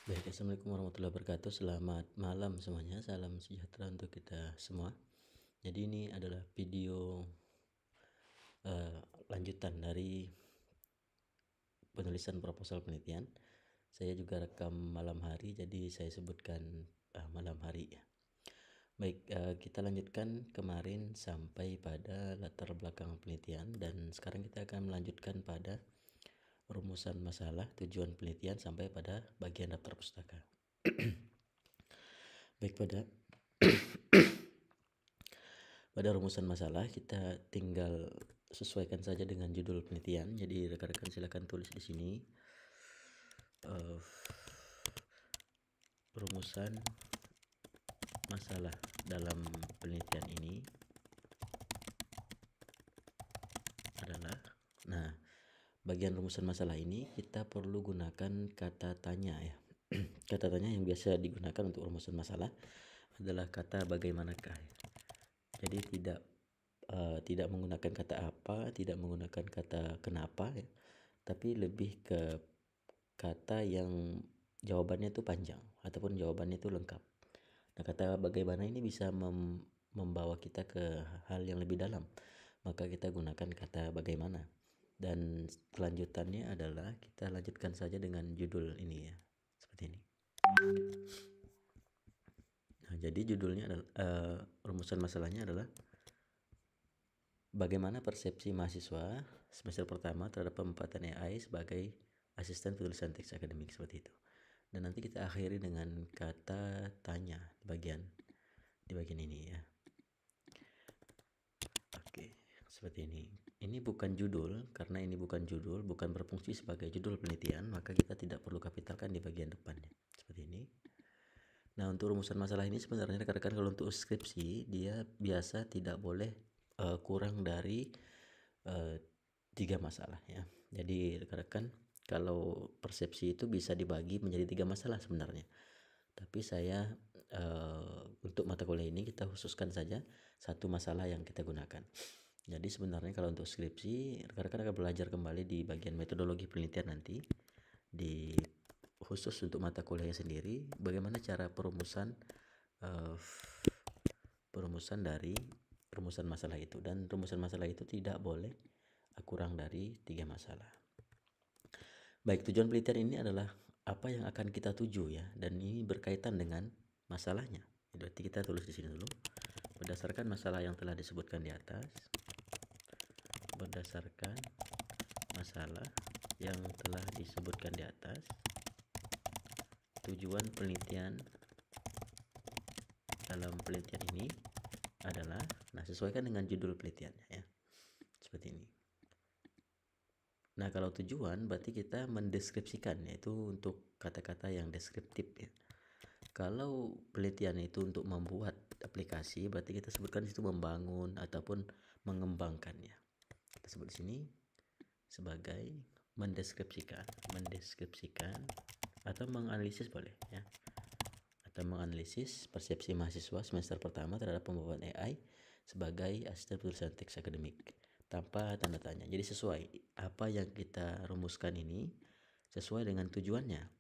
Baik, assalamualaikum warahmatullahi wabarakatuh. Selamat malam semuanya. Salam sejahtera untuk kita semua. Jadi ini adalah video lanjutan dari penulisan proposal penelitian. Saya juga rekam malam hari, jadi saya sebutkan malam hari ya. Baik, kita lanjutkan kemarin sampai pada latar belakang penelitian, dan sekarang kita akan melanjutkan pada rumusan masalah, tujuan penelitian, sampai pada bagian daftar pustaka. Baik, pada rumusan masalah kita tinggal sesuaikan saja dengan judul penelitian. Jadi rekan-rekan silakan tulis di sini rumusan masalah dalam penelitian ini adalah, bagian rumusan masalah ini kita perlu gunakan kata tanya ya. Kata tanya yang biasa digunakan untuk rumusan masalah adalah kata bagaimanakah. Jadi tidak menggunakan kata apa, tidak menggunakan kata kenapa ya, tapi lebih ke kata yang jawabannya itu panjang ataupun jawabannya itu lengkap. Nah, kata bagaimana ini bisa membawa kita ke hal yang lebih dalam, maka kita gunakan kata bagaimana. Dan kelanjutannya adalah kita lanjutkan saja dengan judul ini ya, seperti ini. Nah, jadi judulnya adalah rumusan masalahnya adalah bagaimana persepsi mahasiswa semester pertama terhadap pemanfaatan AI sebagai asisten penulisan teks akademik, seperti itu. Dan nanti kita akhiri dengan kata tanya di bagian ini ya. Oke, seperti ini. Ini bukan judul, karena ini bukan judul, bukan berfungsi sebagai judul penelitian, maka kita tidak perlu kapitalkan di bagian depannya. Seperti ini. Nah, untuk rumusan masalah ini sebenarnya rekan-rekan kalau untuk skripsi dia biasa tidak boleh kurang dari 3 masalah ya. Jadi rekan-rekan kalau persepsi itu bisa dibagi menjadi 3 masalah sebenarnya. Tapi saya untuk mata kuliah ini kita khususkan saja satu masalah yang kita gunakan. Jadi sebenarnya kalau untuk skripsi rekan-rekan akan belajar kembali di bagian metodologi penelitian nanti di khusus untuk mata kuliahnya sendiri bagaimana cara perumusan dari rumusan masalah itu, dan rumusan masalah itu tidak boleh kurang dari 3 masalah. Baik, tujuan penelitian ini adalah apa yang akan kita tuju ya, dan ini berkaitan dengan masalahnya. Berarti kita tulis di sini dulu. Berdasarkan masalah yang telah disebutkan di atas, berdasarkan masalah yang telah disebutkan di atas, tujuan penelitian dalam penelitian ini adalah, sesuaikan dengan judul penelitiannya ya, seperti ini. Nah, kalau tujuan berarti kita mendeskripsikan, yaitu untuk kata-kata yang deskriptif ya. Kalau penelitian itu untuk membuat aplikasi, berarti kita sebutkan itu membangun ataupun mengembangkannya. Kita sebut di sini sebagai mendeskripsikan atau menganalisis boleh ya. Atau menganalisis persepsi mahasiswa semester pertama terhadap pembuatan AI sebagai asisten penulisan teks akademik tanpa tanda tanya. Jadi sesuai apa yang kita rumuskan ini sesuai dengan tujuannya.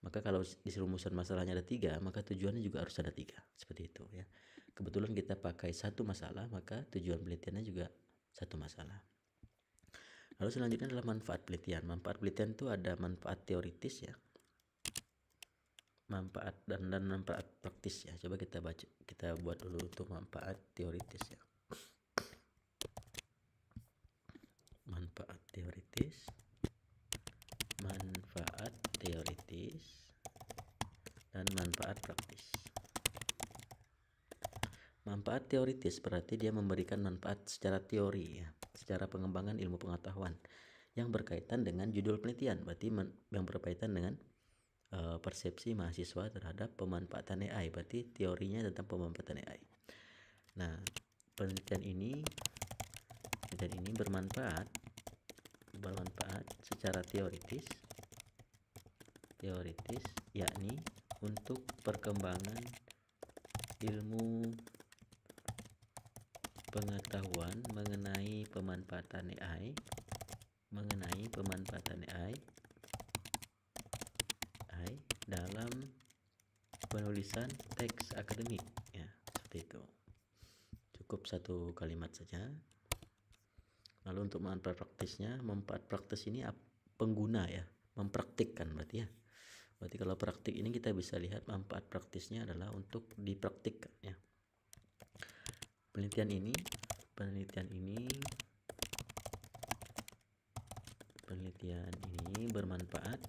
Maka kalau di rumusan masalahnya ada 3, maka tujuannya juga harus ada 3. Seperti itu ya. Kebetulan kita pakai satu masalah, maka tujuan penelitiannya juga satu masalah. Lalu selanjutnya adalah manfaat penelitian. Manfaat penelitian itu ada manfaat teoritis ya, manfaat dan manfaat praktis ya. Coba kita buat dulu untuk manfaat teoritis ya. Manfaat teoritis dan manfaat praktis. Manfaat teoritis berarti dia memberikan manfaat secara teori ya, secara pengembangan ilmu pengetahuan yang berkaitan dengan judul penelitian, berarti yang berkaitan dengan persepsi mahasiswa terhadap pemanfaatan AI, berarti teorinya tentang pemanfaatan AI. Nah, penelitian ini bermanfaat secara teoritis yakni untuk perkembangan ilmu pengetahuan mengenai pemanfaatan AI dalam penulisan teks akademik ya, seperti itu. Cukup satu kalimat saja. Lalu untuk manfaat praktisnya, manfaat praktis ini pengguna ya, mempraktikkan berarti ya. Berarti kalau praktik ini kita bisa lihat manfaat praktisnya adalah untuk dipraktikkan ya. Penelitian ini bermanfaat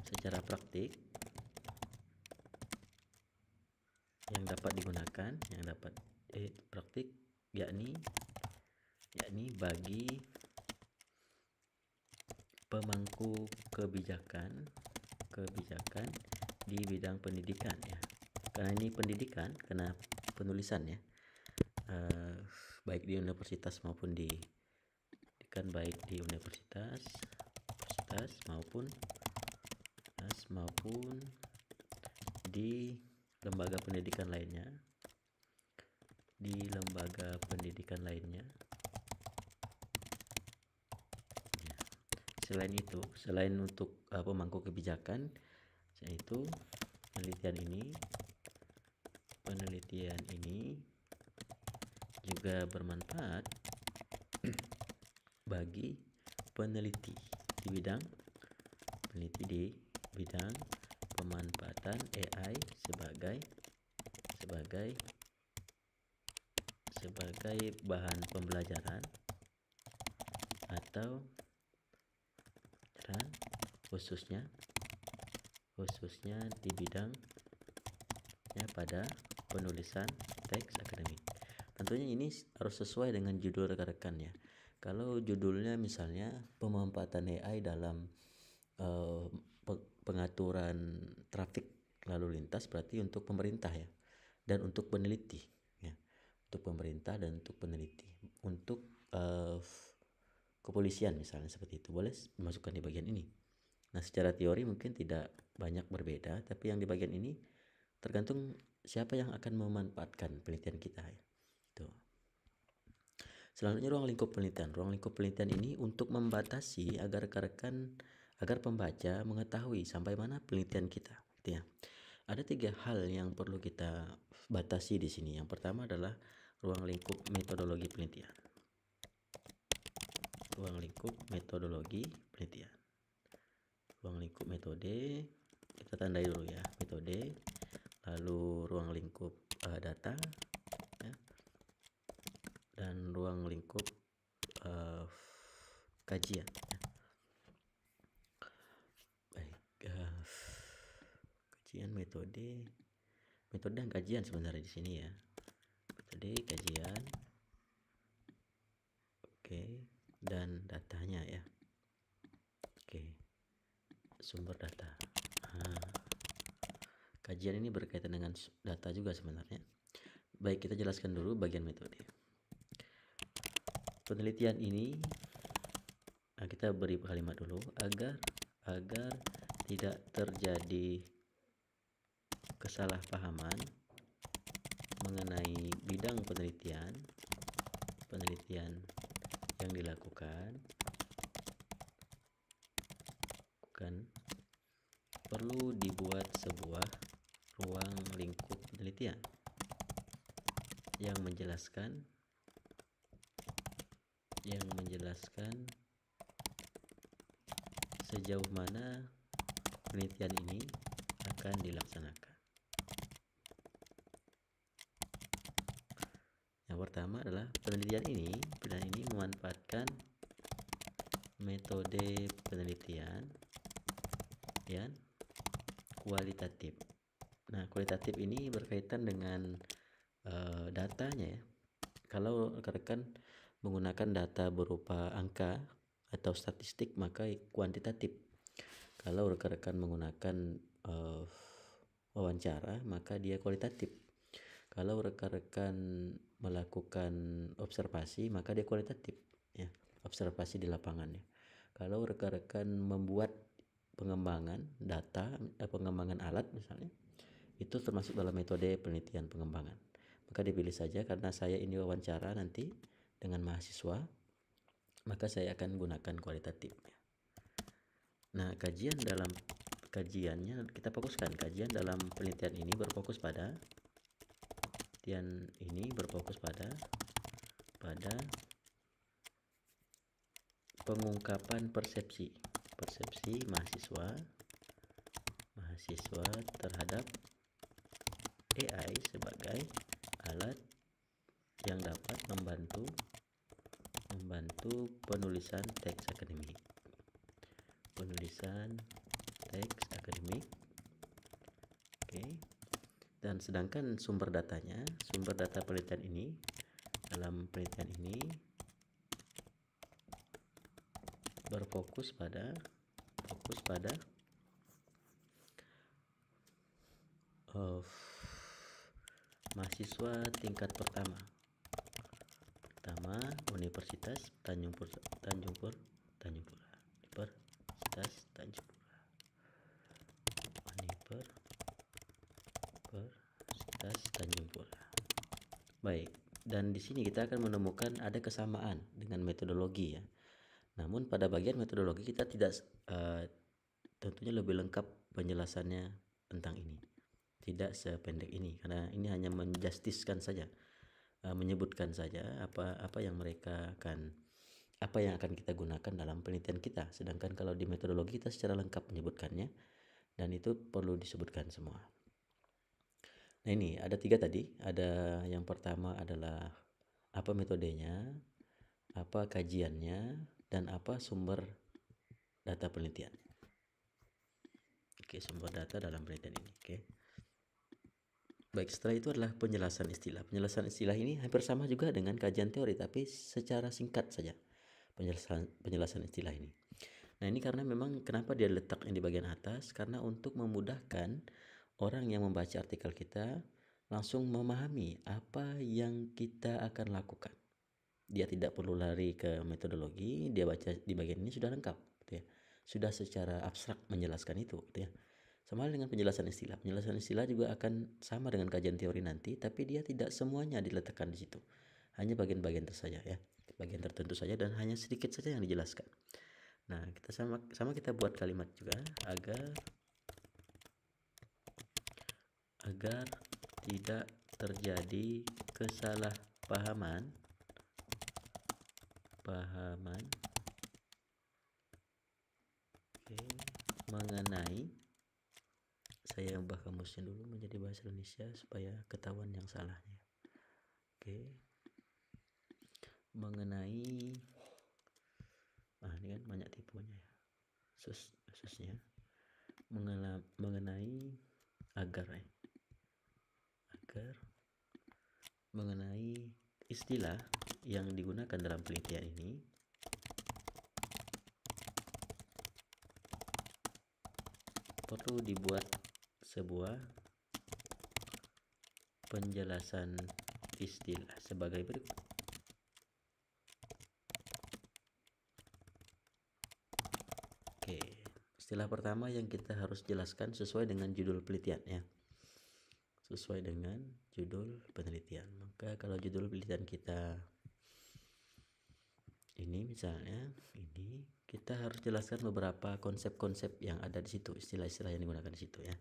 secara praktik yang dapat digunakan, praktik yakni bagi pemangku kebijakan di bidang pendidikan ya. Karena ini pendidikan, karena penulisan ya, baik di universitas maupun baik di universitas maupun di lembaga pendidikan lainnya. Selain untuk pemangku kebijakan, yaitu penelitian ini juga bermanfaat bagi peneliti di bidang pemanfaatan AI sebagai bahan pembelajaran atau khususnya di bidangnya pada penulisan teks akademik. Tentunya ini harus sesuai dengan judul rekan-rekan ya. Kalau judulnya misalnya pemanfaatan AI dalam pengaturan trafik lalu lintas, berarti untuk pemerintah ya, dan untuk peneliti ya. Untuk pemerintah dan untuk peneliti. Untuk kepolisian misalnya seperti itu, boleh dimasukkan di bagian ini. Nah, secara teori mungkin tidak banyak berbeda, tapi yang di bagian ini tergantung siapa yang akan memanfaatkan penelitian kita ya. Tuh. Selanjutnya ruang lingkup penelitian. Ruang lingkup penelitian ini untuk membatasi agar pembaca mengetahui sampai mana penelitian kita. Gitu ya. Ada 3 hal yang perlu kita batasi di sini. Yang pertama adalah ruang lingkup metodologi penelitian. Ruang lingkup metode, kita tandai dulu ya, metode. Lalu ruang lingkup data ya. Dan ruang lingkup kajian ya. Baik, kajian, metode dan kajian sebenarnya di sini ya. Metode, kajian, oke, dan datanya ya. Oke, sumber data. Kajian ini berkaitan dengan data juga sebenarnya. Baik, kita jelaskan dulu bagian metode. Penelitian ini kita beri kalimat dulu agar tidak terjadi kesalahpahaman mengenai bidang penelitian yang dilakukan, perlu dibuat sebuah ruang lingkup penelitian yang menjelaskan sejauh mana penelitian ini akan dilaksanakan. Yang pertama adalah penelitian ini memanfaatkan metode penelitian yang kualitatif. Nah, kualitatif ini berkaitan dengan datanya ya. Kalau rekan-rekan menggunakan data berupa angka atau statistik, maka kuantitatif. Kalau rekan-rekan menggunakan wawancara, maka dia kualitatif. Kalau rekan-rekan melakukan observasi, maka dia kualitatif ya, observasi di lapangannya. Kalau rekan-rekan membuat pengembangan data, pengembangan alat misalnya, itu termasuk dalam metode penelitian pengembangan. Maka dipilih saja, karena saya ini wawancara nanti dengan mahasiswa, maka saya akan gunakan kualitatif. Nah, kajian dalam kajiannya kita fokuskan. Kajian dalam penelitian ini berfokus pada pengungkapan persepsi mahasiswa terhadap AI sebagai alat yang dapat membantu penulisan teks akademik. Oke. Dan sedangkan sumber data penelitian ini, dalam penelitian ini berfokus pada mahasiswa tingkat pertama Universitas Tanjung Pura. Baik, dan di sini kita akan menemukan ada kesamaan dengan metodologi ya. Namun pada bagian metodologi kita tidak tentunya lebih lengkap penjelasannya tentang ini. Tidak sependek ini, karena ini hanya menjustiskan saja, menyebutkan saja apa yang akan kita gunakan dalam penelitian kita. Sedangkan kalau di metodologi kita secara lengkap menyebutkannya, dan itu perlu disebutkan semua. Nah, ini ada 3 tadi. Ada yang pertama adalah apa metodenya, apa kajiannya, dan apa sumber data penelitian. Oke, sumber data dalam penelitian ini. Oke. Baik, setelah itu adalah penjelasan istilah. Penjelasan istilah ini hampir sama juga dengan kajian teori, tapi secara singkat saja penjelasan istilah ini. Nah, ini karena memang kenapa dia letaknya di bagian atas, karena untuk memudahkan orang yang membaca artikel kita langsung memahami apa yang kita akan lakukan. Dia tidak perlu lari ke metodologi, dia baca di bagian ini sudah lengkap, gitu ya. Sudah secara abstrak menjelaskan itu, gitu ya. Sama dengan penjelasan istilah. Penjelasan istilah juga akan sama dengan kajian teori nanti, tapi dia tidak semuanya diletakkan di situ. Hanya bagian-bagian saja ya, bagian tertentu saja, dan hanya sedikit saja yang dijelaskan. Nah, kita sama kita buat kalimat juga agar tidak terjadi kesalahpahaman mengenai, saya ubah kamusnya dulu menjadi bahasa Indonesia supaya ketahuan yang salahnya. Mengenai, ini kan banyak tipunya ya, susnya mengenai mengenai istilah yang digunakan dalam penelitian ini perlu dibuat sebuah penjelasan istilah sebagai berikut. Oke, istilah pertama yang kita harus jelaskan sesuai dengan judul penelitian ya. Sesuai dengan judul penelitian. Maka kalau judul penelitian kita ini misalnya, ini kita harus jelaskan beberapa konsep-konsep yang ada di situ, istilah-istilah yang digunakan di situ ya.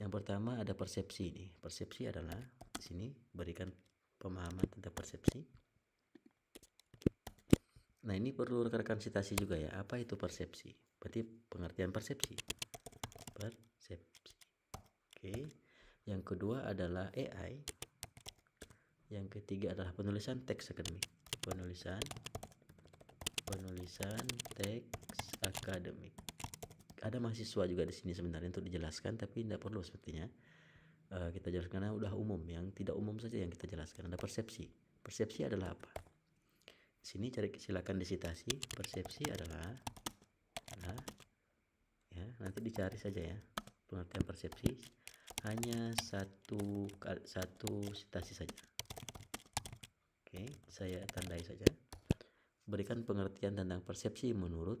Yang pertama ada persepsi ini. Persepsi adalah di sini berikan pemahaman tentang persepsi. Nah, ini perlu rekan-rekan citasi juga ya. Apa itu persepsi? Berarti pengertian persepsi. Oke. Yang kedua adalah AI. Yang ketiga adalah penulisan teks akademik. Penulisan teks akademik. Ada mahasiswa juga di sini sebenarnya untuk dijelaskan, tapi tidak perlu sepertinya. Kita jelaskan karena udah umum. Yang tidak umum saja yang kita jelaskan. Ada persepsi. Persepsi adalah apa? Di sini silakan disitasi. Persepsi adalah ya, nanti dicari saja ya pengertian persepsi. Hanya satu citasi saja. Oke, saya tandai saja. Berikan pengertian tentang persepsi menurut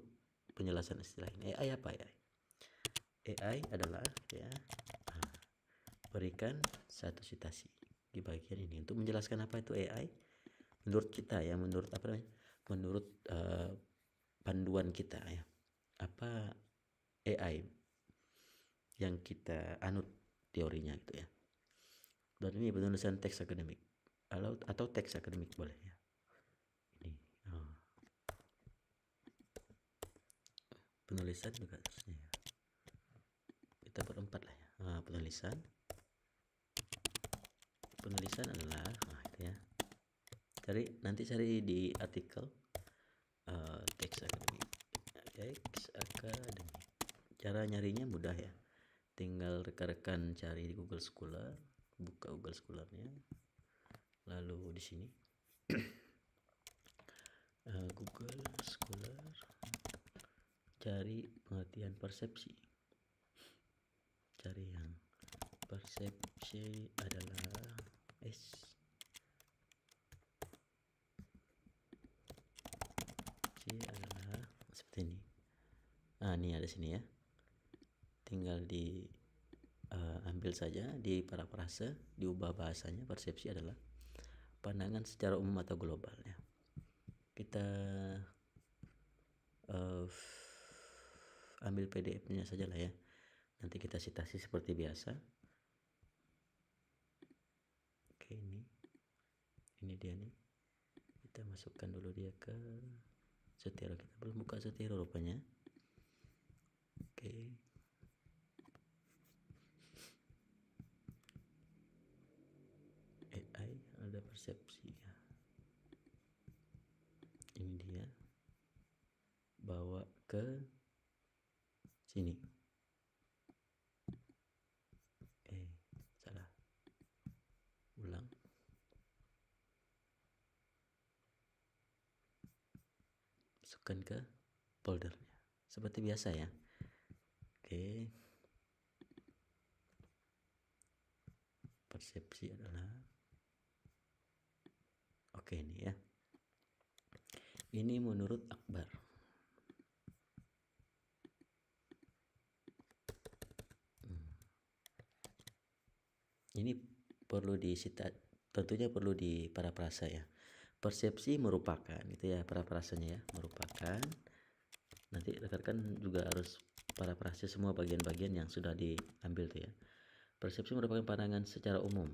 penjelasan istilah ini. AI apa ya? AI adalah ya. Berikan satu citasi di bagian ini untuk menjelaskan apa itu AI. Menurut kita ya, menurut panduan kita ya. Apa AI? yang kita anut teorinya gitu ya. Dan ini penulisan teks akademik atau teks akademik boleh ya. Ini penulisan juga harusnya ya. Kita berempat lah ya. Penulisan adalah itu ya. Nanti cari di artikel teks akademik. Cara nyarinya mudah ya. Tinggal rekan-rekan cari di Google Scholar, buka Google Scholar-nya. Lalu di sini Google Scholar, cari pengertian persepsi. Cari yang persepsi adalah seperti ini. Ini ada sini ya. Tinggal di ambil saja di parafrase, diubah bahasanya. Persepsi adalah pandangan secara umum atau global ya. Kita ambil PDF-nya saja lah ya. Nanti kita citasi seperti biasa. Oke, ini dia nih. Kita masukkan dulu dia ke Zotero. Kita belum buka Zotero rupanya. Oke. AI ada persepsi ya. Ini dia. Bawa ke sini. Salah. Ulang. Masukkan ke foldernya. Seperti biasa ya. Oke. Persepsi adalah ini ya. Ini menurut Akbar. Ini perlu tentunya perlu di parafrasa ya. Persepsi merupakan itu ya parafrasanya ya, merupakan. Nanti rekan-rekan juga harus parafrase semua bagian-bagian yang sudah diambil tuh ya. Persepsi merupakan pandangan secara umum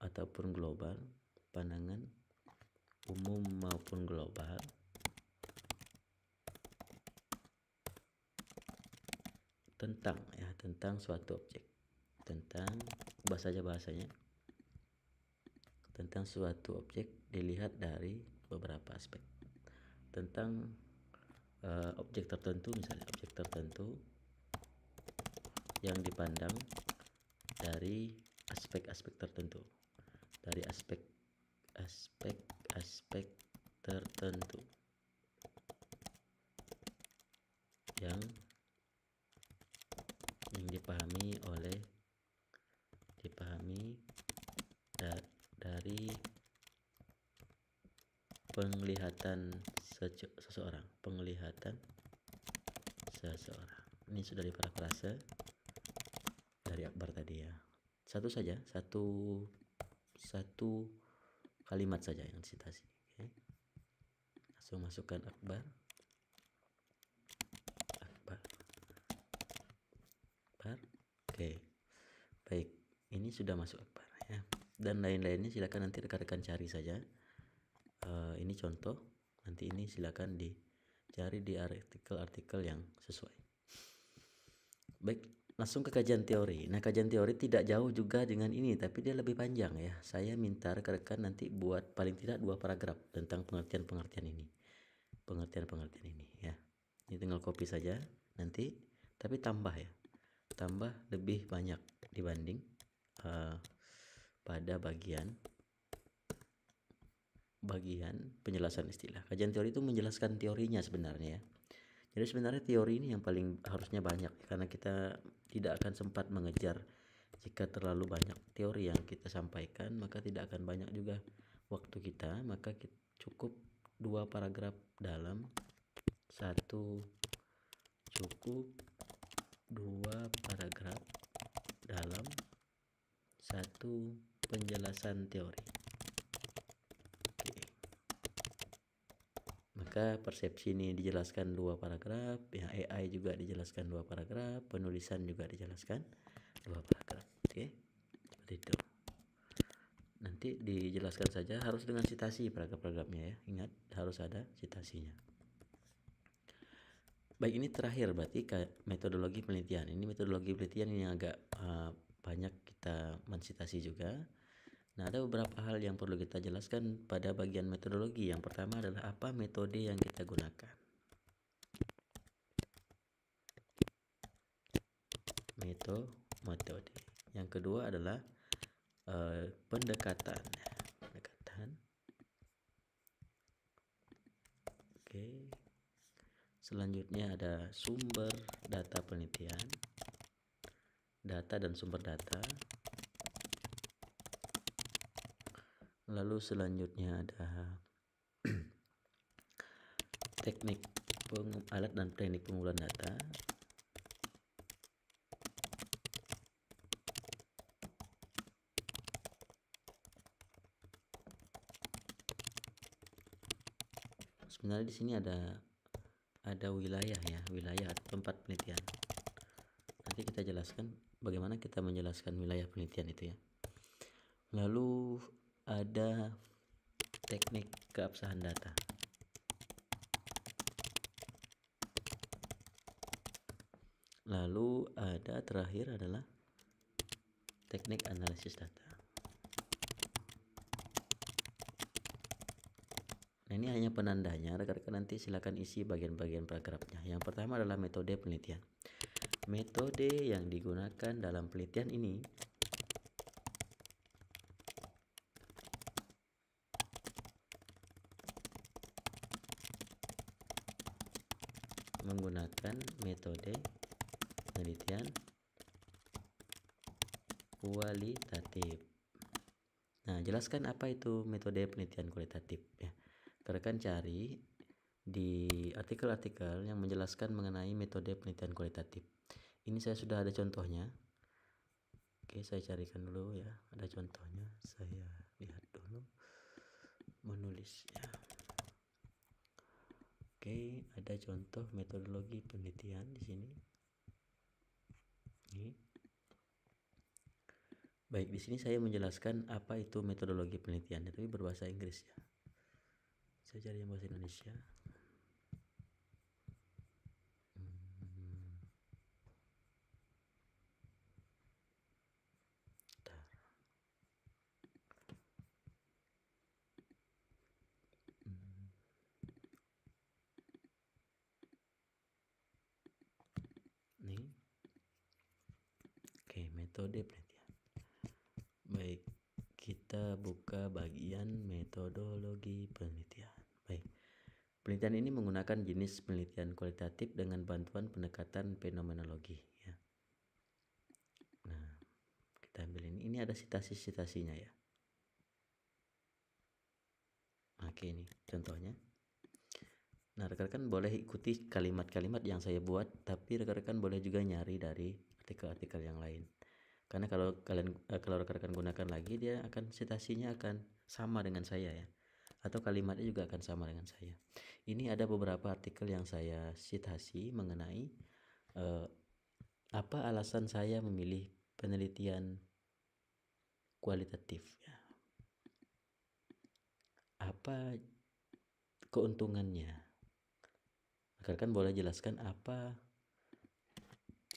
ataupun global, pandangan umum maupun global tentang suatu objek. Bahasanya tentang suatu objek dilihat dari beberapa aspek. Tentang objek tertentu, misalnya objek tertentu yang dipandang dari aspek-aspek tertentu, dari aspek-aspek tertentu yang dipahami dari penglihatan seseorang. Ini sudah diparafrase dari Akbar tadi ya. Satu kalimat saja yang citasi. Oke. Langsung masukkan Akbar. Oke. Baik, ini sudah masuk Akbar ya. Dan lain-lainnya silakan nanti rekan-rekan cari saja. Ini contoh. Nanti ini silakan dicari di artikel-artikel yang sesuai. Baik, langsung ke kajian teori. Nah, kajian teori tidak jauh juga dengan ini, tapi dia lebih panjang ya. Saya minta rekan-rekan nanti buat paling tidak 2 paragraf tentang pengertian-pengertian ini. Pengertian-pengertian ini ya. Ini tinggal copy saja nanti, tapi tambah ya. Tambah lebih banyak dibanding pada bagian penjelasan istilah. Kajian teori itu menjelaskan teorinya sebenarnya ya. Jadi sebenarnya teori ini yang paling harusnya banyak, karena kita tidak akan sempat mengejar jika terlalu banyak teori yang kita sampaikan, maka tidak akan banyak juga waktu kita. Maka cukup 2 paragraf dalam satu penjelasan teori. Oke. maka persepsi ini dijelaskan 2 paragraf, ya AI juga dijelaskan 2 paragraf, penulisan juga dijelaskan 2 paragraf. Oke, seperti itu. Nanti dijelaskan saja, harus dengan citasi paragraf-paragrafnya ya. Ingat, harus ada citasinya. Baik, ini terakhir berarti metodologi penelitian. Ini metodologi penelitian ini agak banyak kita mensitasi juga. Nah, ada beberapa hal yang perlu kita jelaskan pada bagian metodologi. Yang pertama adalah apa metode yang kita gunakan. Metode. Yang kedua adalah pendekatan. Oke. Selanjutnya ada sumber data penelitian, data dan sumber data. Lalu selanjutnya ada teknik alat dan teknik pengumpulan data. Sebenarnya di sini ada wilayah ya, wilayah tempat penelitian. Nanti kita jelaskan bagaimana kita menjelaskan wilayah penelitian itu ya. Lalu ada teknik keabsahan data. Lalu ada terakhir adalah teknik analisis data. Nah, ini hanya penandanya, rekan-rekan nanti silakan isi bagian-bagian paragrafnya. Yang pertama adalah metode penelitian. Metode yang digunakan dalam penelitian ini menggunakan metode penelitian kualitatif. Nah, jelaskan apa itu metode penelitian kualitatif ya. Rekan cari di artikel-artikel yang menjelaskan mengenai metode penelitian kualitatif. Ini saya sudah ada contohnya. Oke, saya carikan dulu ya. Ada contohnya. Saya lihat dulu menulisnya. Oke, ada contoh metodologi penelitian di sini. Ini. Baik, di sini saya menjelaskan apa itu metodologi penelitian, tapi berbahasa Inggris ya. Saya cari yang bahasa Indonesia. Nih. Oke, metode penelitian. Baik, kita buka bagian metodologi penelitian. Baik. Penelitian ini menggunakan jenis penelitian kualitatif dengan bantuan pendekatan fenomenologi ya. Nah, kita ambil ini. Ini ada sitasi-sitasinya ya. Oke, ini contohnya. Nah, rekan-rekan boleh ikuti kalimat-kalimat yang saya buat, tapi rekan-rekan boleh juga nyari dari artikel-artikel yang lain. Karena kalau rekan-rekan gunakan lagi, dia akan sitasinya akan sama dengan saya ya. Atau kalimatnya juga akan sama dengan saya. Ini ada beberapa artikel yang saya citasi mengenai apa alasan saya memilih penelitian kualitatif ya. Apa keuntungannya? Rekan boleh jelaskan apa.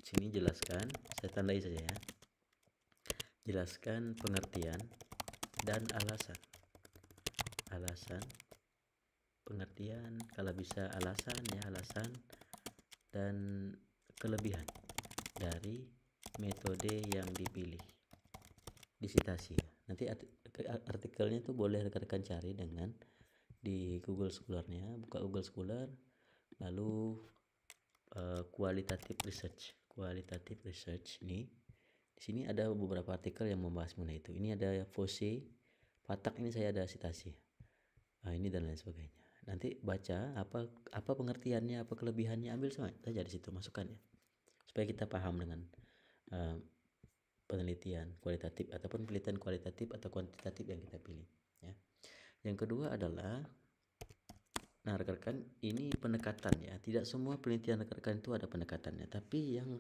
Sini jelaskan, saya tandai saja ya. Jelaskan pengertian dan alasan. Alasan, pengertian, kalau bisa alasan ya, alasan dan kelebihan dari metode yang dipilih. Disitasi ya. Nanti artikelnya tuh boleh rekan-rekan cari dengan di Google Scholar-nya, buka Google Scholar, lalu qualitative research ini. Di sini ada beberapa artikel yang membahas mengenai itu. Ini ada Fosse, Patak, ini saya ada citasi. Nah, ini dan lain sebagainya. Nanti baca apa pengertiannya, apa kelebihannya, ambil semua saja di situ, masukkan ya. Supaya kita paham dengan penelitian kualitatif ataupun penelitian kualitatif atau kuantitatif yang kita pilih ya. Yang kedua adalah Nah, rekan-rekan, ini pendekatan ya. Tidak semua penelitian rekan-rekan itu ada pendekatannya, tapi yang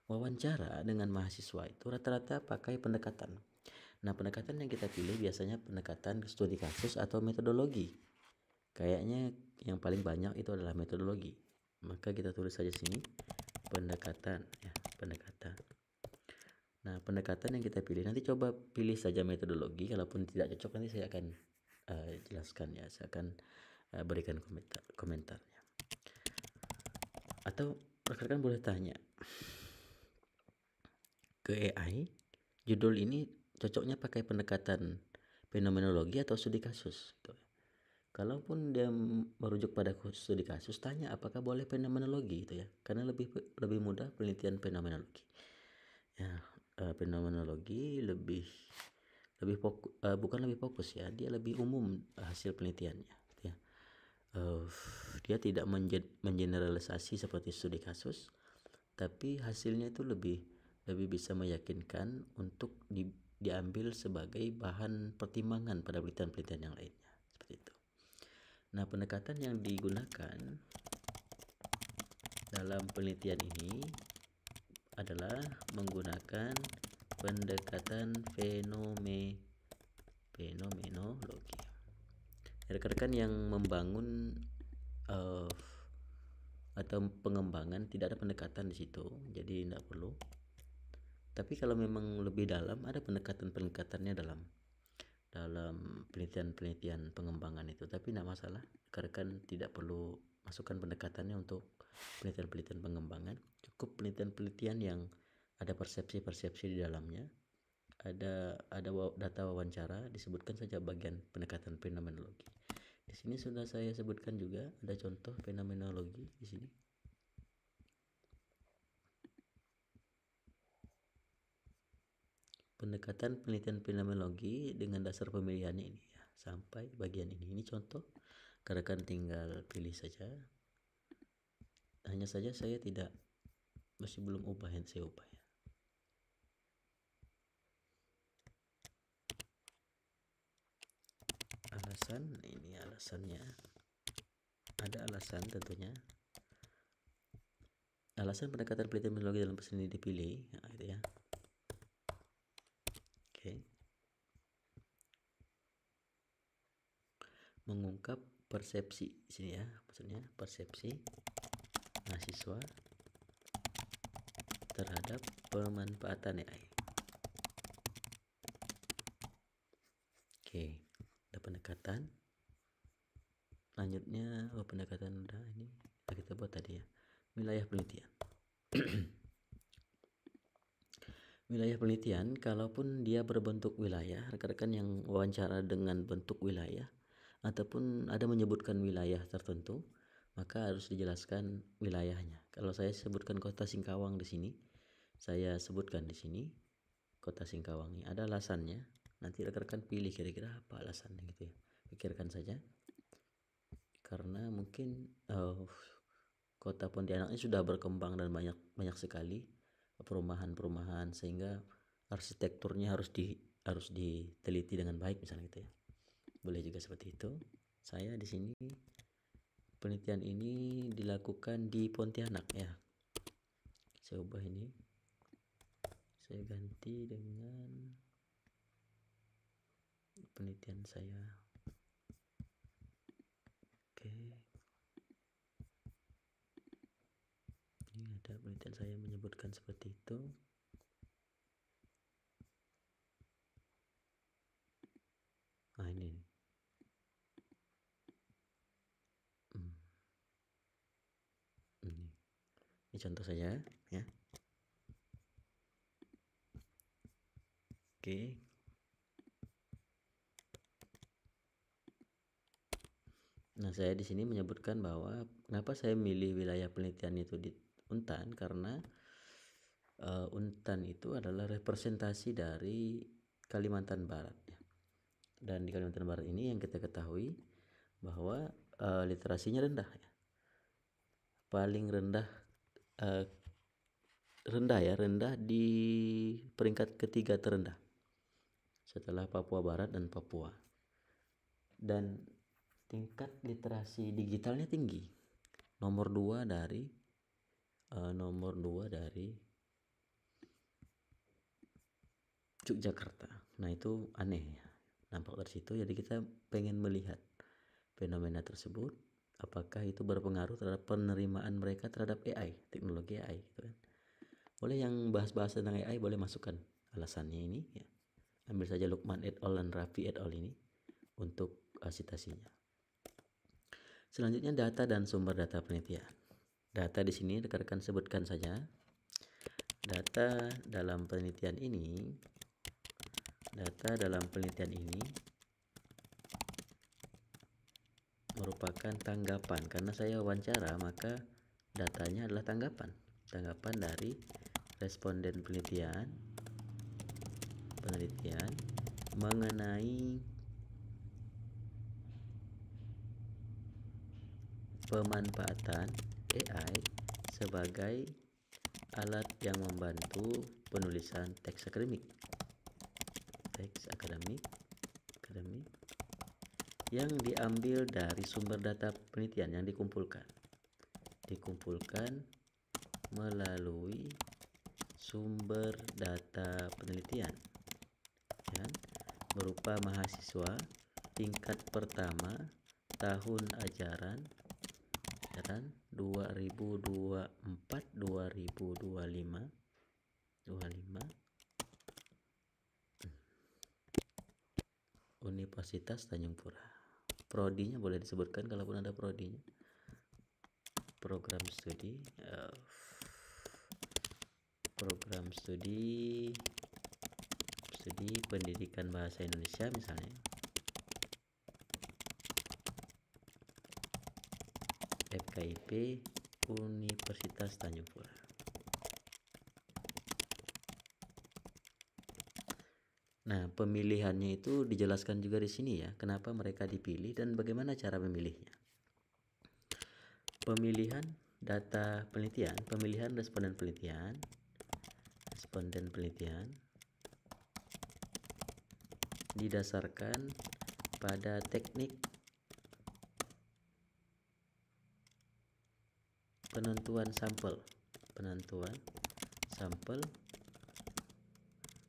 wawancara dengan mahasiswa itu rata-rata pakai pendekatan. Nah, pendekatan yang kita pilih biasanya pendekatan studi kasus atau metodologi. Kayaknya yang paling banyak itu adalah metodologi. Maka kita tulis saja sini pendekatan ya, pendekatan. Nah, pendekatan yang kita pilih nanti coba pilih saja metodologi. Kalaupun tidak cocok nanti saya akan jelaskan ya. Saya akan berikan komentarnya. Atau rekan-rekan boleh tanya ke AI, judul ini cocoknya pakai pendekatan fenomenologi atau studi kasus gitu. Kalaupun dia merujuk pada studi kasus, tanya apakah boleh fenomenologi gitu ya, karena lebih mudah penelitian fenomenologi ya. Fenomenologi lebih fokus, bukan lebih fokus ya, dia lebih umum hasil penelitiannya gitu ya. Dia tidak mengeneralisasi seperti studi kasus, tapi hasilnya itu lebih bisa meyakinkan untuk diambil sebagai bahan pertimbangan pada penelitian-penelitian yang lainnya seperti itu. Nah, pendekatan yang digunakan dalam penelitian ini adalah menggunakan pendekatan fenomenologi. Rekan-rekan yang membangun atau pengembangan tidak ada pendekatan di situ, jadi tidak perlu. Tapi kalau memang lebih dalam, ada pendekatannya dalam penelitian pengembangan itu. Tapi tidak masalah, rekan-rekan tidak perlu masukkan pendekatannya untuk penelitian pengembangan. Cukup penelitian yang ada persepsi di dalamnya, ada data wawancara, disebutkan saja bagian pendekatan fenomenologi. Di sini sudah saya sebutkan juga ada contoh fenomenologi di sini. Pendekatan penelitian fenomenologi dengan dasar pemilihannya ini ya, sampai bagian ini contoh. Rekan tinggal pilih saja. Hanya saja saya masih belum ubah yang saya ubah ya. Alasan, ini alasannya. Ada alasan tentunya. Alasan pendekatan penelitian fenomenologi dalam pesan ini dipilih, nah, gitu ya. Oke. Mengungkap persepsi di sini ya, maksudnya persepsi mahasiswa terhadap pemanfaatan AI. Oke, ada pendekatan. Lanjutnya pendekatan udah ini kita buat tadi ya. Wilayah penelitian. Wilayah penelitian, kalaupun dia berbentuk wilayah, rekan-rekan yang wawancara dengan bentuk wilayah ataupun ada menyebutkan wilayah tertentu, maka harus dijelaskan wilayahnya. Kalau saya sebutkan Kota Singkawang di sini, saya sebutkan di sini Kota Singkawang ini ada alasannya. Nanti rekan-rekan pilih kira-kira apa alasannya gitu ya. Pikirkan saja. Karena mungkin Kota Pontianak ini sudah berkembang dan banyak sekali perumahan-perumahan, sehingga arsitekturnya harus diteliti dengan baik misalnya gitu ya. Boleh juga seperti itu. Saya di sini penelitian ini dilakukan di Pontianak ya. Saya ubah ini. Saya ganti dengan penelitian saya. Oke. Ini ada penelitian saya menyebutkan seperti itu. Nah, ini contoh saja ya. Oke. Nah, saya di sini menyebutkan bahwa kenapa saya milih wilayah penelitian itu di Untan, karena Untan itu adalah representasi dari Kalimantan Barat ya. Dan di Kalimantan Barat ini yang kita ketahui bahwa literasinya rendah ya. Paling rendah di peringkat ketiga terendah setelah Papua Barat dan Papua. Dan tingkat literasi digitalnya tinggi. Nomor 2 dari Yogyakarta. Nah itu aneh ya, nampak dari situ. Jadi kita pengen melihat fenomena tersebut, apakah itu berpengaruh terhadap penerimaan mereka terhadap AI, teknologi AI gitu kan. Boleh yang bahas-bahas tentang AI boleh masukkan alasannya ini ya. Ambil saja Lukman et al dan Raffi et al ini untuk citasinya. Selanjutnya data dan sumber data penelitian. Data di sini rekan-rekan sebutkan saja. Data dalam penelitian ini merupakan tanggapan. Karena saya wawancara, maka datanya adalah tanggapan dari responden penelitian mengenai pemanfaatan AI sebagai alat yang membantu penulisan teks akademik yang diambil dari sumber data penelitian yang dikumpulkan melalui sumber data penelitian ya, berupa mahasiswa tingkat pertama tahun ajaran 2024-2025 Universitas Tanjung Pura. Prodinya boleh disebutkan kalaupun ada prodinya. Program studi pendidikan bahasa Indonesia misalnya. FKIP Universitas Tanjung Pura. Nah, pemilihannya itu dijelaskan juga di sini ya, kenapa mereka dipilih dan bagaimana cara memilihnya. Pemilihan data penelitian, pemilihan responden penelitian didasarkan pada teknik penentuan sampel,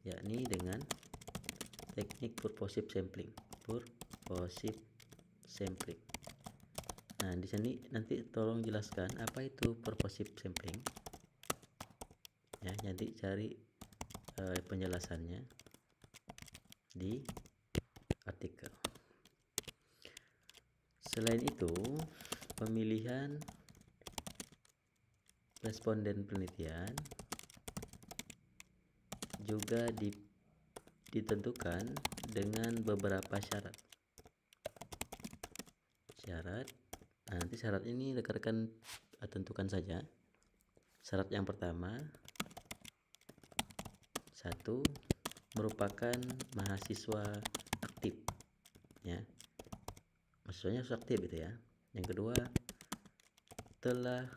yakni dengan teknik purposive sampling. Nah, di sini nanti tolong jelaskan apa itu purposive sampling. Ya, nanti cari penjelasannya di artikel. Selain itu, pemilihan responden penelitian juga ditentukan dengan beberapa syarat. Nah, nanti syarat ini rekan-rekan tentukan saja. Syarat yang pertama, 1. merupakan mahasiswa aktif ya. Maksudnya harus aktif gitu ya. Yang kedua, telah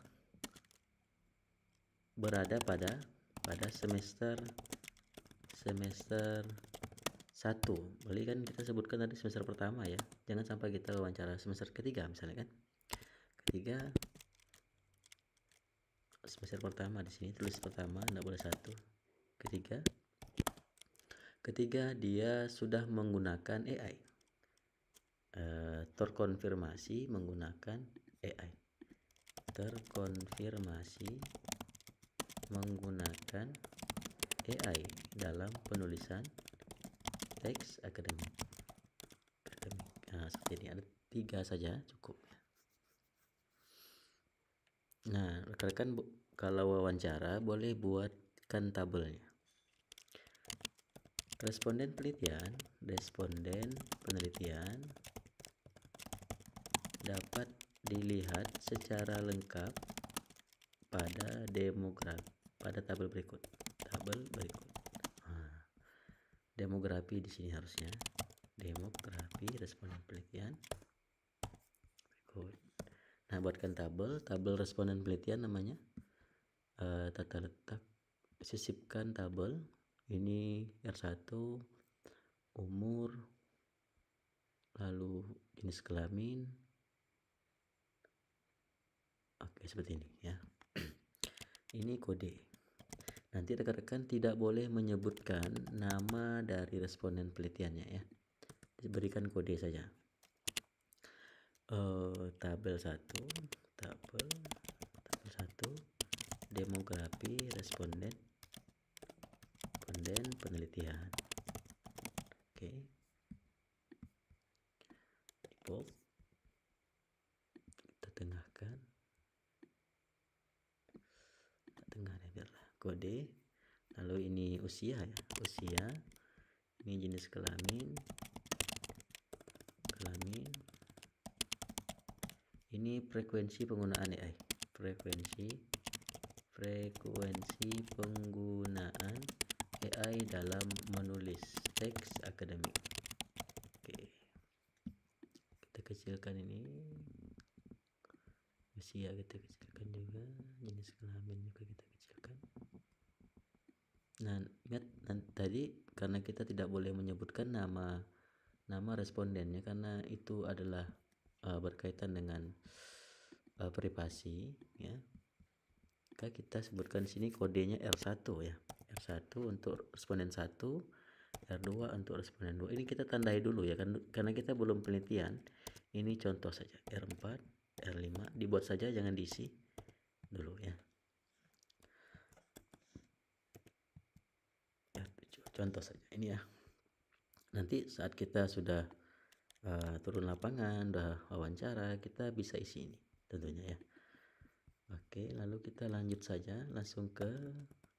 berada pada semester 1. Boleh kan kita sebutkan tadi semester pertama ya. Jangan sampai kita wawancara semester ketiga misalnya kan. Semester pertama, di sini tulis pertama, enggak boleh 1. Ketiga, dia sudah menggunakan AI. Terkonfirmasi menggunakan AI. Dalam penulisan teks akademik. Nah, seperti ini ada 3 saja cukup. Nah, rekan-rekan kalau wawancara boleh buatkan tabelnya. Responden penelitian dapat dilihat secara lengkap pada tabel berikut. Nah, demografi di sini harusnya. Demografi responden penelitian berikut. Nah, buatkan tabel responden penelitian namanya. Tata letak, sisipkan tabel. Ini R1, umur, lalu jenis kelamin, Oke, seperti ini ya. Ini kode. Nanti rekan-rekan tidak boleh menyebutkan nama dari responden penelitiannya ya. Diberikan kode saja. Tabel 1, tabel 1, demografi responden penelitian. Oke. Bold. Kita tengahkan. Biarlah kode. Lalu ini usia ya, usia. Ini jenis kelamin. Ini frekuensi penggunaan AI. Frekuensi penggunaan AI dalam menulis teks akademik. Oke. Kita kecilkan ini. Usia kita kecilkan juga, jenis kelamin juga kita kecilkan. Nah, ingat tadi karena kita tidak boleh menyebutkan nama respondennya karena itu adalah berkaitan dengan privasi ya. Maka kita sebutkan sini kodenya R1 ya. R1 untuk responden 1, R2 untuk responden 2. Ini kita tandai dulu ya kan, karena kita belum penelitian. Ini contoh saja. R4, R5 dibuat saja, jangan diisi dulu ya. Contoh saja ini ya. Nanti saat kita sudah turun lapangan, udah wawancara, kita bisa isi ini tentunya ya. Oke, lalu kita lanjut saja langsung ke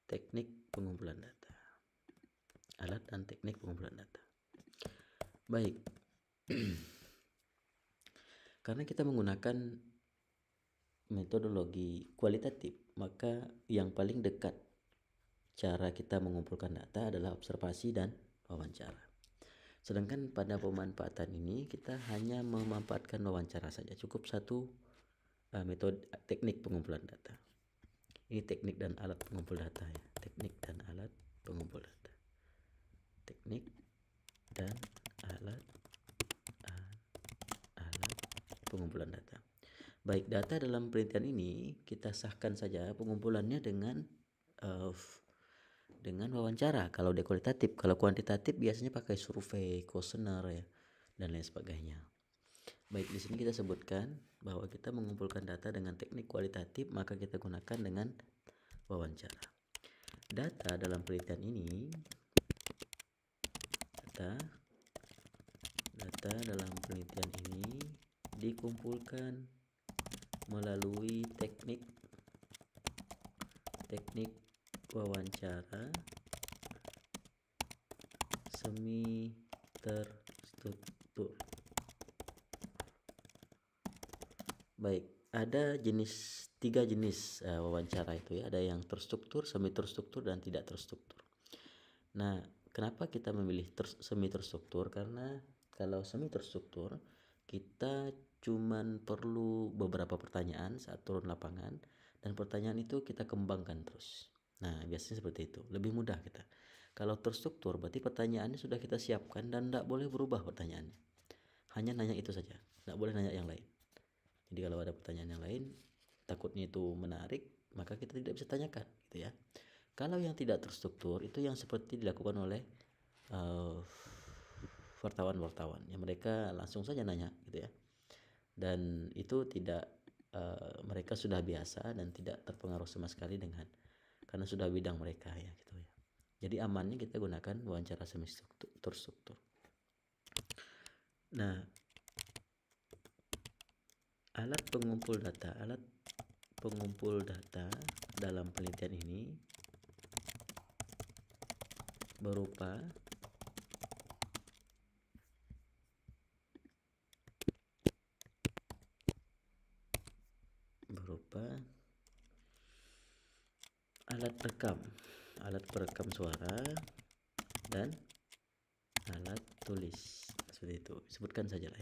teknik pengumpulan data. Alat dan teknik pengumpulan data. Baik. Karena kita menggunakan metodologi kualitatif, maka yang paling dekat cara kita mengumpulkan data adalah observasi dan wawancara. Sedangkan pada pemanfaatan ini kita hanya memanfaatkan wawancara saja, cukup satu metode teknik pengumpulan data. Ini teknik dan alat pengumpul data ya. Teknik dan alat pengumpul data. Teknik dan alat pengumpulan data. Baik, data dalam penelitian ini kita sahkan saja pengumpulannya dengan wawancara kalau dia kualitatif. Kalau kuantitatif biasanya pakai survei, kuesioner ya, dan lain sebagainya. Baik, di sini kita sebutkan bahwa kita mengumpulkan data dengan teknik kualitatif, maka kita gunakan dengan wawancara. Data dalam penelitian ini, data dalam penelitian ini dikumpulkan melalui teknik wawancara semi terstruktur. Baik, ada tiga jenis wawancara itu ya. Ada yang terstruktur, semi terstruktur, dan tidak terstruktur. Nah, kenapa kita memilih semi terstruktur? Karena kalau semi terstruktur kita cuman perlu beberapa pertanyaan saat turun lapangan, dan pertanyaan itu kita kembangkan terus. Nah, biasanya seperti itu, lebih mudah kita. Kalau terstruktur berarti pertanyaannya sudah kita siapkan dan tidak boleh berubah pertanyaannya. Hanya nanya itu saja, tidak boleh nanya yang lain. Jadi kalau ada pertanyaan yang lain, takutnya itu menarik, maka kita tidak bisa tanyakan, gitu ya. Kalau yang tidak terstruktur itu yang seperti dilakukan oleh wartawan yang mereka langsung saja nanya, gitu ya. Dan itu tidak mereka sudah biasa dan tidak terpengaruh sama sekali karena sudah bidang mereka ya, gitu ya. Jadi amannya kita gunakan wawancara semi terstruktur. Nah, alat pengumpul data dalam penelitian ini berupa alat perekam suara dan alat tulis. Seperti itu, sebutkan saja.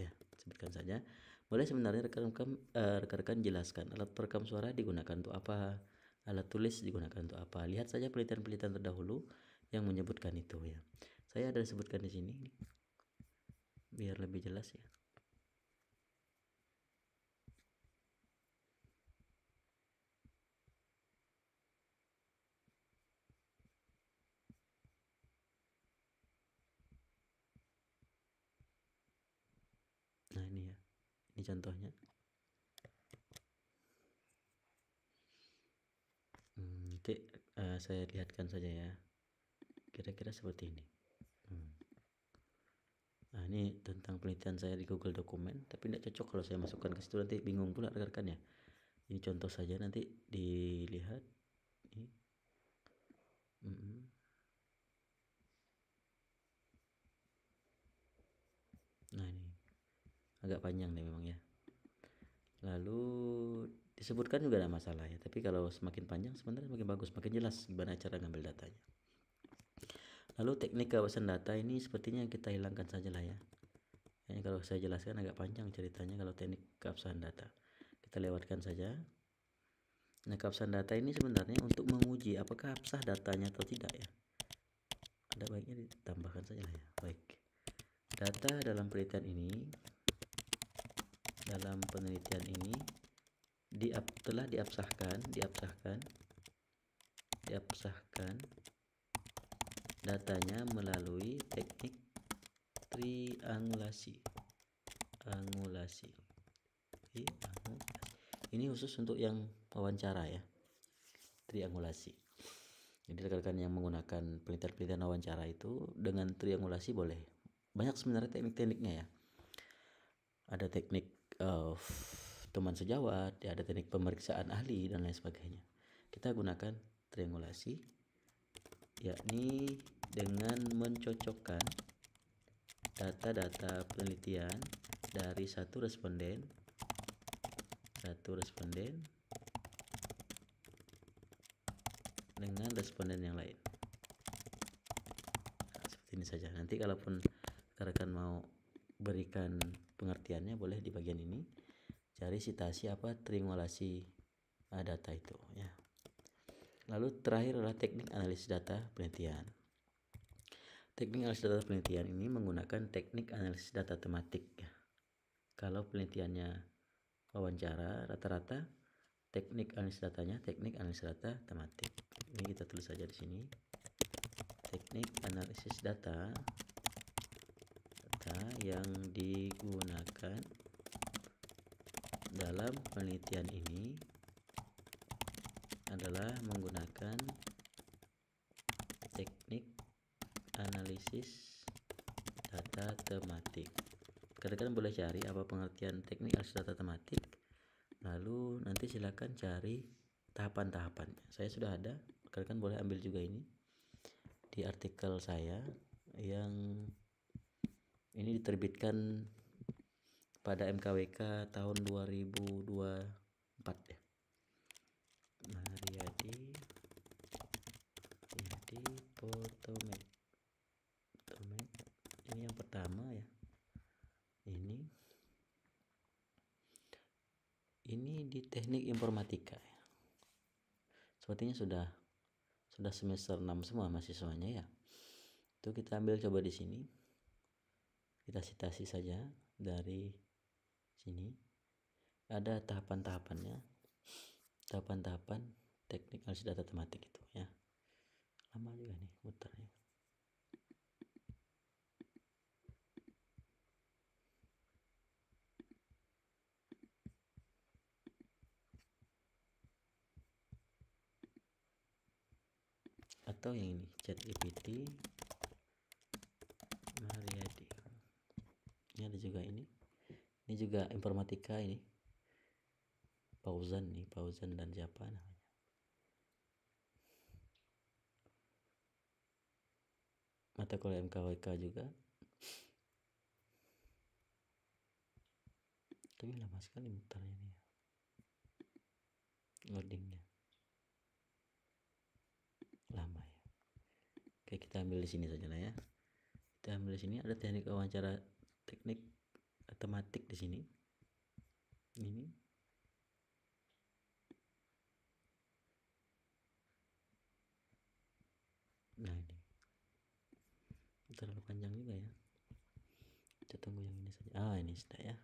Boleh sebenarnya rekan-rekan jelaskan alat perekam suara digunakan untuk apa, alat tulis digunakan untuk apa. Lihat saja penelitian-penelitian terdahulu yang menyebutkan itu ya. Saya ada sebutkan di sini biar lebih jelas ya. Ini contohnya. Nanti saya lihatkan saja ya, kira-kira seperti ini. Nah, ini tentang penelitian saya di Google Dokumen, tapi tidak cocok kalau saya masukkan ke situ, nanti bingung pula rekan-rekan ya. Ini contoh saja, nanti dilihat ini. Nah, ini agak panjang nih memang ya. Lalu disebutkan juga ada masalah ya, tapi kalau semakin panjang sebenarnya semakin bagus, semakin jelas gimana cara ngambil datanya. Lalu teknik kehabisan data ini sepertinya kita hilangkan saja lah ya. Ini kalau saya jelaskan agak panjang ceritanya kalau teknik keabsahan data. Kita lewatkan saja. Nah, keabsahan data ini sebenarnya untuk menguji apakah absah datanya atau tidak ya. Ada baiknya ditambahkan saja lah ya. Baik. Data dalam penelitian ini telah diabsahkan datanya melalui teknik triangulasi. Ini khusus untuk yang wawancara ya, triangulasi. Jadi rekan-rekan yang menggunakan penelitian wawancara itu dengan triangulasi boleh. Banyak sebenarnya teknik-tekniknya ya. Ada teknik teman sejawat, ya, ada teknik pemeriksaan ahli dan lain sebagainya. Kita gunakan triangulasi, yakni dengan mencocokkan data-data penelitian dari satu responden dengan responden yang lain. Nah, seperti ini saja. Nanti kalaupun rekan-rekan mau berikan pengertiannya boleh di bagian ini cari citasi apa triangulasi data itu ya. Lalu terakhir adalah teknik analisis data penelitian. Teknik analisis data penelitian ini menggunakan teknik analisis data tematik ya. Kalau penelitiannya wawancara, rata-rata teknik analisis datanya teknik analisis data tematik. Ini kita tulis saja di sini. Teknik analisis data yang digunakan dalam penelitian ini adalah menggunakan teknik analisis data tematik. Kalian boleh cari apa pengertian teknik analisis data tematik, lalu nanti silakan cari tahapan-tahapannya. Saya sudah ada, kalian boleh ambil juga ini di artikel saya yang ini diterbitkan pada MKWK tahun 2024 ya. Mariadi Potomek. Ini yang pertama ya. Ini di teknik informatika ya. Sepertinya sudah semester 6 semua mahasiswanya ya. Itu kita ambil coba di sini. Kita citasi saja dari sini. Ada tahapan-tahapannya. Tahapan-tahapan teknik analisis data tematik itu ya. Lama juga nih muternya. Atau yang ini ChatGPT Mariadi. Ini ada juga ini juga informatika ini. Pauzan dan siapa namanya. Mata kuliah MKWK juga. Tapi lama sekali mutarnya nih. Loadingnya lama ya. Oke, kita ambil di sini saja lah ya. Kita ambil di sini ada teknik wawancara teknik tematik di sini. Ini. Nah, ini. Terlalu panjang juga ya. Kita tunggu yang ini saja. Ini sudah ya.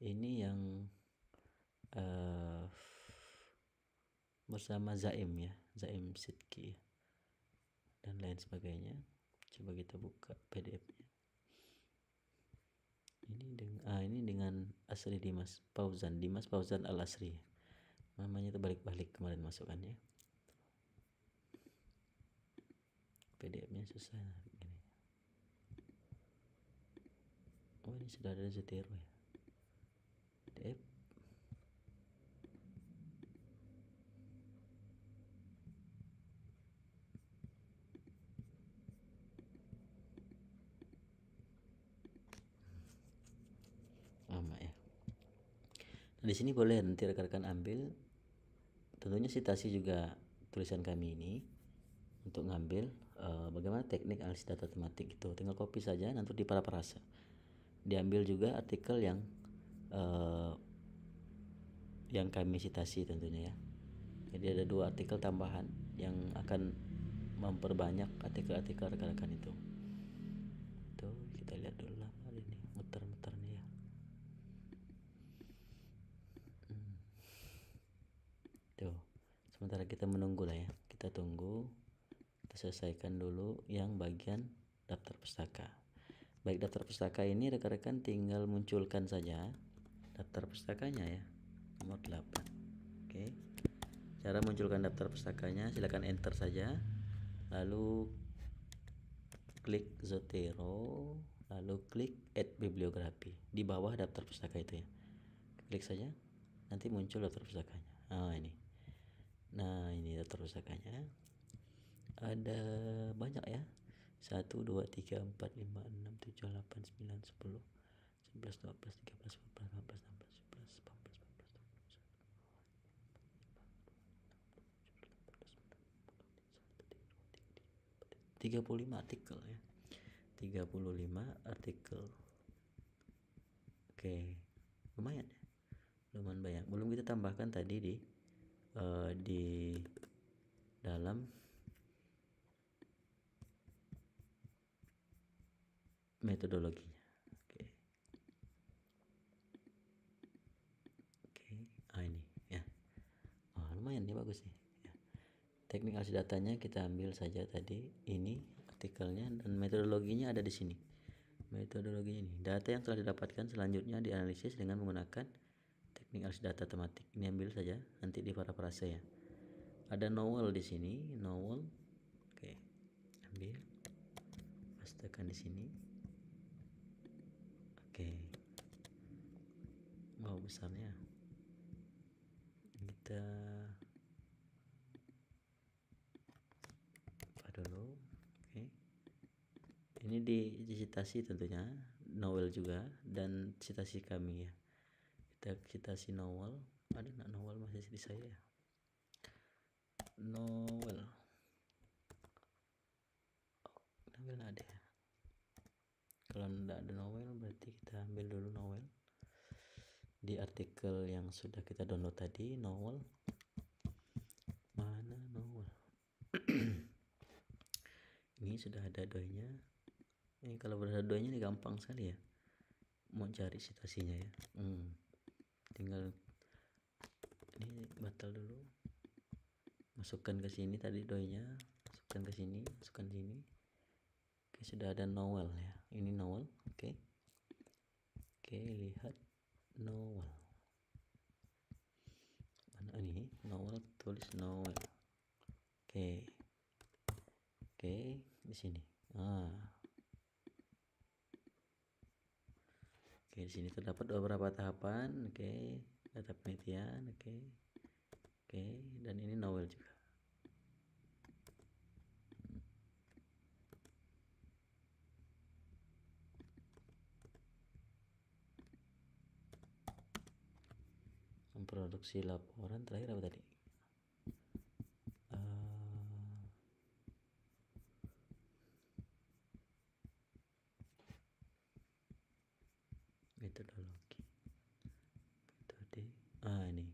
Ini yang bersama Zaim ya, Zaim Sidki dan lain sebagainya. Coba kita buka PDF-nya. ini dengan Asri Dimas Fauzan Al Asri, namanya itu balik-balik kemarin masukannya, PDF-nya susah begini. Oh, ini sudah ada Zotero ya, PDF. Lama ya. Nah, di sini boleh nanti rekan-rekan ambil, tentunya citasi juga tulisan kami ini untuk ngambil bagaimana teknik analisis data tematik itu, tinggal copy saja nanti di parafrase. Diambil juga artikel yang kami citasi tentunya ya. Jadi ada 2 artikel tambahan yang akan memperbanyak artikel-artikel rekan-rekan itu. Tuh, kita lihat dulu lah hari ini muter-muter nih ya. Tuh, sementara kita menunggu lah ya, kita tunggu, kita selesaikan dulu yang bagian daftar pustaka. Baik, daftar pustaka ini rekan-rekan tinggal munculkan saja daftar pustakanya ya, nomor 8. Oke, cara munculkan daftar pustakanya silakan enter saja, lalu klik Zotero, lalu klik add bibliografi di bawah daftar pustaka itu ya, klik saja, nanti muncul daftar pustakanya. Ini daftar pustakanya, ada banyak ya, 1, 2, 3, 4, 5, 6, 7, 8, 9, 10, 11, 12, 13, 14, 15, 16, 17, 18, 19, 20, 35 artikel ya, 35 artikel. Oke, lumayan ya, lumayan banyak. Belum kita tambahkan tadi di dalam metodologinya. Oke, ini ya, lumayan nih, bagus nih ya. Teknik analisis datanya kita ambil saja tadi, ini artikelnya, dan metodologinya ada di sini. Metodologi ini, data yang telah didapatkan selanjutnya dianalisis dengan menggunakan teknik analisis data tematik. Ini ambil saja nanti di parafrase ya. Ada novel di sini, novel. Oke, ambil, pastekan di sini. Oke, besarnya kita apa dulu. Oke, ini di citasi tentunya novel juga, dan citasi kami ya, kita citasi novel. Ada nggak novel masih di saya ya, novel ada ya. Kalau tidak ada novel berarti kita ambil dulu novel di artikel yang sudah kita download tadi. Novel mana, novel ini sudah ada doinya. Ini kalau berada doinya ini gampang sekali ya mau cari citasinya ya. Tinggal ini batal dulu, masukkan ke sini tadi doinya, masukkan ke sini, masukkan sini. Oke, sudah ada novel ya, ini novel. Oke, lihat novel mana ini, novel, tulis novel. Oke, di sini. Oke, di sini terdapat beberapa tahapan. Oke, data penelitian. Oke, dan ini novel juga. Memproduksi laporan terakhir apa tadi? Metodologi, metode. Ini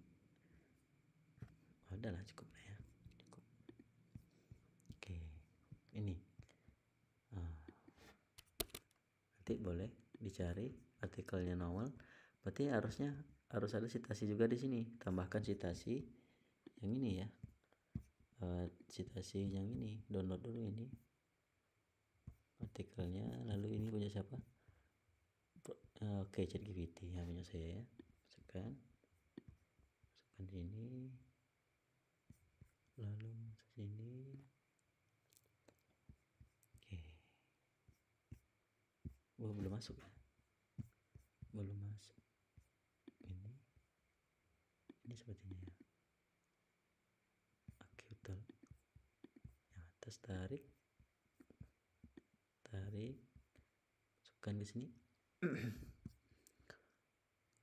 adalah cukup lah ya, cukup. Oke, ini nanti boleh dicari artikelnya novel. Berarti harus ada citasi juga di sini. Tambahkan citasi yang ini ya, citasi yang ini, download dulu ini artikelnya. Lalu ini punya siapa? Oke, ChatGPT ya, punya saya ya. Masukkan sini, lalu masuk sini. Oke. Belum masuk ya, belum masuk. Ini sepertinya ya. Oke, betul. Yang atas tarik, masukkan ke sini.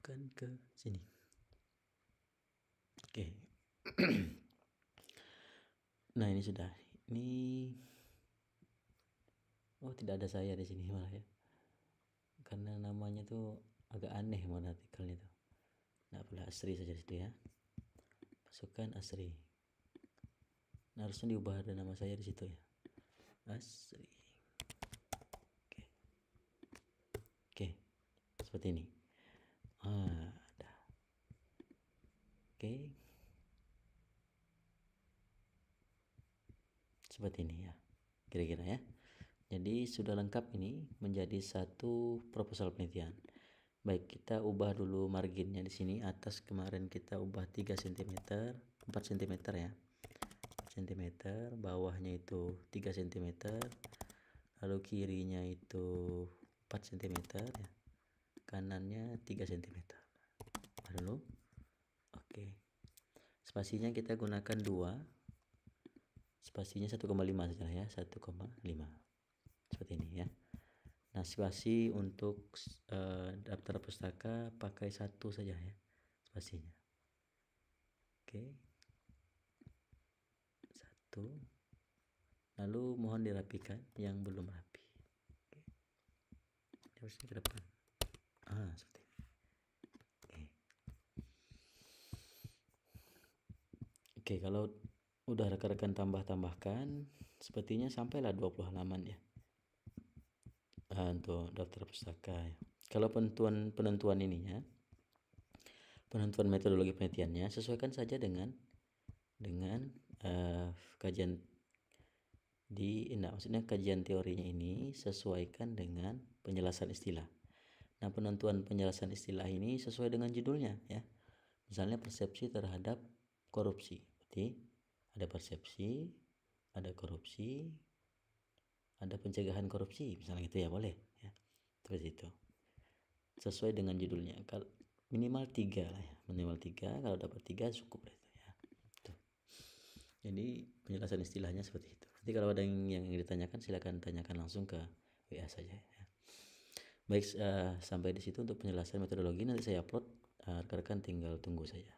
Kan ke sini. Oke. Nah, ini sudah. Oh, tidak ada saya di sini malah ya. Karena namanya tuh agak aneh mana artikelnya tuh. Nah, boleh Asri saja situ ya. Masukkan Asri. Nah, harusnya diubah ada nama saya di situ ya. Asri. Oke. Seperti ini. Ada. Oke. Seperti ini ya. Kira-kira ya. Jadi sudah lengkap ini menjadi satu proposal penelitian. Baik, kita ubah dulu marginnya di sini. Atas kemarin kita ubah 3 cm, 4 cm ya. 4 cm, bawahnya itu 3 cm, lalu kirinya itu 4 cm ya. Kanannya 3 cm. Lalu oke. Spasinya kita gunakan 2. Spasinya 1,5 saja ya, 1,5. Seperti ini ya. Nah, spasi untuk daftar pustaka pakai 1 saja ya spasinya. Oke. 1. Lalu mohon dirapikan yang belum rapi. Oke. Harusnya ke depan. Seperti ini. Oke, kalau udah rekan-rekan tambahkan, sepertinya sampailah 20 halaman ya. Untuk daftar pustaka ya. Kalau penentuan ininya, penentuan metodologi penelitiannya sesuaikan saja dengan kajian maksudnya kajian teorinya ini sesuaikan dengan penjelasan istilah. Nah, penentuan penjelasan istilah ini sesuai dengan judulnya ya. Misalnya persepsi terhadap korupsi. Berarti ada persepsi, ada korupsi, ada pencegahan korupsi, misalnya gitu ya, boleh ya. Seperti itu. Sesuai dengan judulnya. Kalau minimal 3 lah ya. Minimal 3, kalau dapat 3 cukup lah itu ya. Tuh. Jadi penjelasan istilahnya seperti itu. Nanti kalau ada yang ditanyakan silakan tanyakan langsung ke WA saja ya. Baik, sampai di situ untuk penjelasan metodologi. Nanti saya upload, rekan-rekan tinggal tunggu saja.